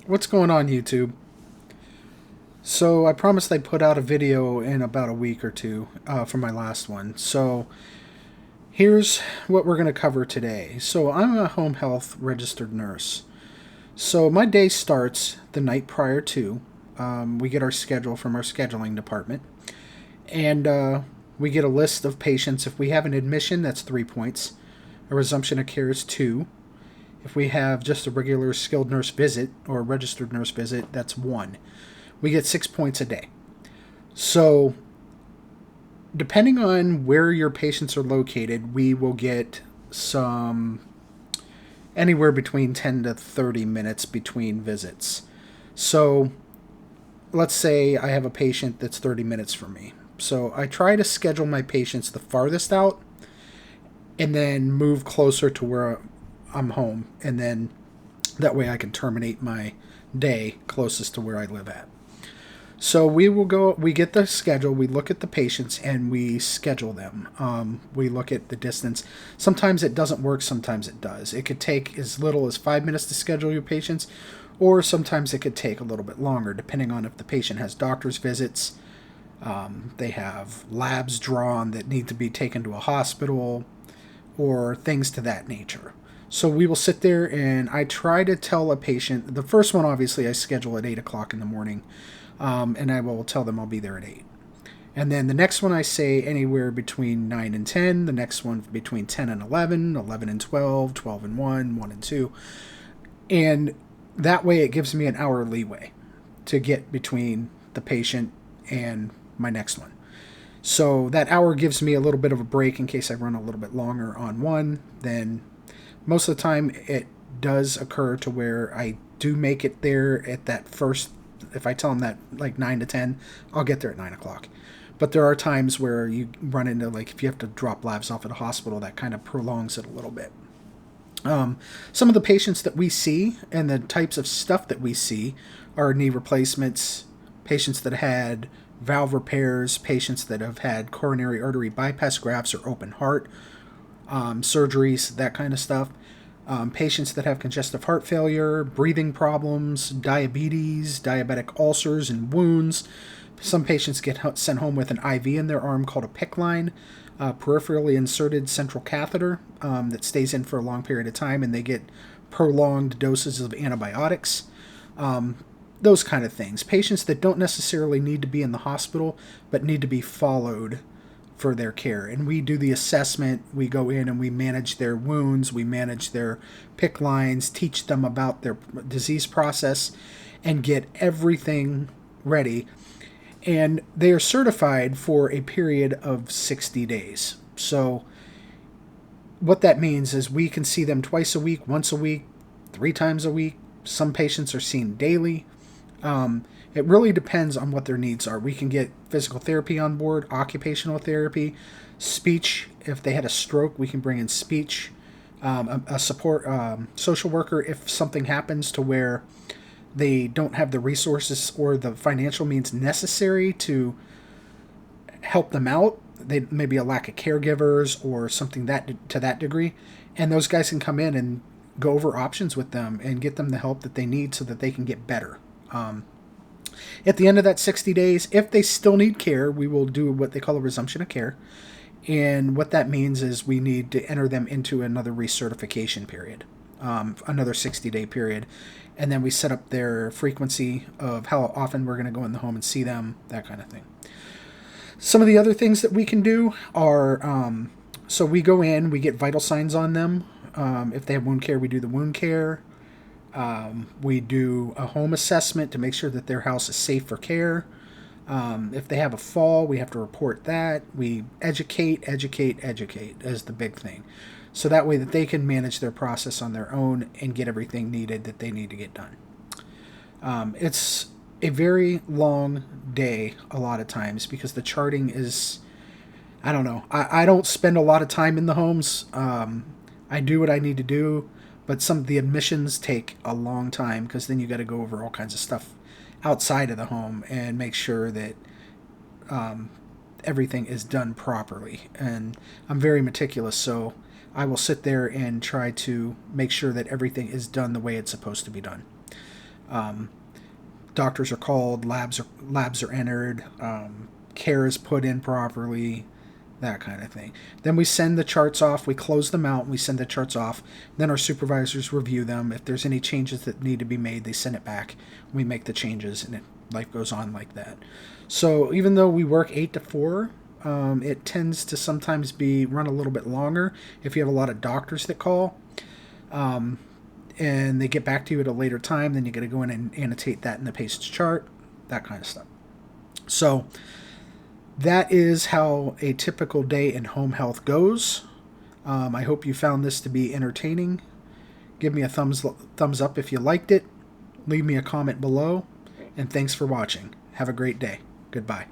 What's going on, YouTube? So I promised I'd put out a video in about a week or two for my last one. So here's what we're going to cover today. So I'm a home health registered nurse. So my day starts the night prior to. We get our schedule from our scheduling department. And we get a list of patients. If we have an admission, that's 3 points. A resumption of care is 2. If we have just a regular skilled nurse visit or a registered nurse visit, that's 1. We get 6 points a day. So, depending on where your patients are located, we will get some anywhere between 10 to 30 minutes between visits. So, let's say I have a patient that's 30 minutes from me. So, I try to schedule my patients the farthest out and then move closer to where I'm home. And then that way I can terminate my day closest to where I live at. So we get the schedule, we look at the patients, and we schedule them. We look at the distance. Sometimes it doesn't work, sometimes it does. It could take as little as 5 minutes to schedule your patients, or sometimes it could take a little bit longer, depending on if the patient has doctor's visits, they have labs drawn that need to be taken to a hospital, or things to that nature. So we will sit there, and I try to tell a patient, the first one obviously I schedule at 8 o'clock in the morning, and I will tell them I'll be there at 8. And then the next one I say anywhere between 9 and 10, the next one between 10 and 11, 11 and 12, 12 and 1, 1 and 2. And that way it gives me an hour leeway to get between the patient and my next one. So that hour gives me a little bit of a break in case I run a little bit longer on one. Then most of the time it does occur to where I do make it there at that first. If I tell them that like 9 to 10, I'll get there at 9 o'clock. But there are times where you run into, like, if you have to drop labs off at a hospital, that kind of prolongs it a little bit. Some of the patients that we see and the types of stuff that we see are knee replacements, patients that had valve repairs, patients that have had coronary artery bypass grafts or open heart surgeries, that kind of stuff. Patients that have congestive heart failure, breathing problems, diabetes, diabetic ulcers and wounds. Some patients get sent home with an IV in their arm called a PICC line, peripherally inserted central catheter that stays in for a long period of time, and they get prolonged doses of antibiotics. Those kind of things. Patients that don't necessarily need to be in the hospital, but need to be followed for their care. And we do the assessment, we go in and we manage their wounds, we manage their PICC lines, teach them about their disease process, and get everything ready. And they are certified for a period of 60 days. So what that means is we can see them twice a week, once a week, 3 times a week. Some patients are seen daily. It really depends on what their needs are. We can get physical therapy on board, occupational therapy, speech. If they had a stroke, we can bring in speech, a support social worker if something happens to where they don't have the resources or the financial means necessary to help them out. They maybe a lack of caregivers or something that to that degree, and those guys can come in and go over options with them and get them the help that they need so that they can get better. At the end of that 60 days, if they still need care, we will do what they call a resumption of care. And what that means is we need to enter them into another recertification period, another 60-day period. And then we set up their frequency of how often we're going to go in the home and see them, that kind of thing. Some of the other things that we can do are, so we go in, we get vital signs on them. If they have wound care, we do the wound care. We do a home assessment to make sure that their house is safe for care. If they have a fall, we have to report that. We educate is the big thing. So that way that they can manage their process on their own and get everything needed that they need to get done. It's a very long day a lot of times because the charting is, I don't know. I don't spend a lot of time in the homes. I do what I need to do. But some of the admissions take a long time because then you got to go over all kinds of stuff outside of the home and make sure that everything is done properly. And I'm very meticulous, so I will sit there and try to make sure that everything is done the way it's supposed to be done. Doctors are called, labs are entered, care is put in properly, that kind of thing. Then we send the charts off, we close them out, and we send the charts off. Then our supervisors review them. If there's any changes that need to be made, they send it back. We make the changes, and life goes on like that. So even though we work 8 to 4, it tends to sometimes be run a little bit longer if you have a lot of doctors that call. And they get back to you at a later time, then you got to go in and annotate that in the patient's chart, that kind of stuff. So that is how a typical day in home health goes. I hope you found this to be entertaining. Give me a thumbs up if you liked it. Leave me a comment below. And thanks for watching. Have a great day. Goodbye.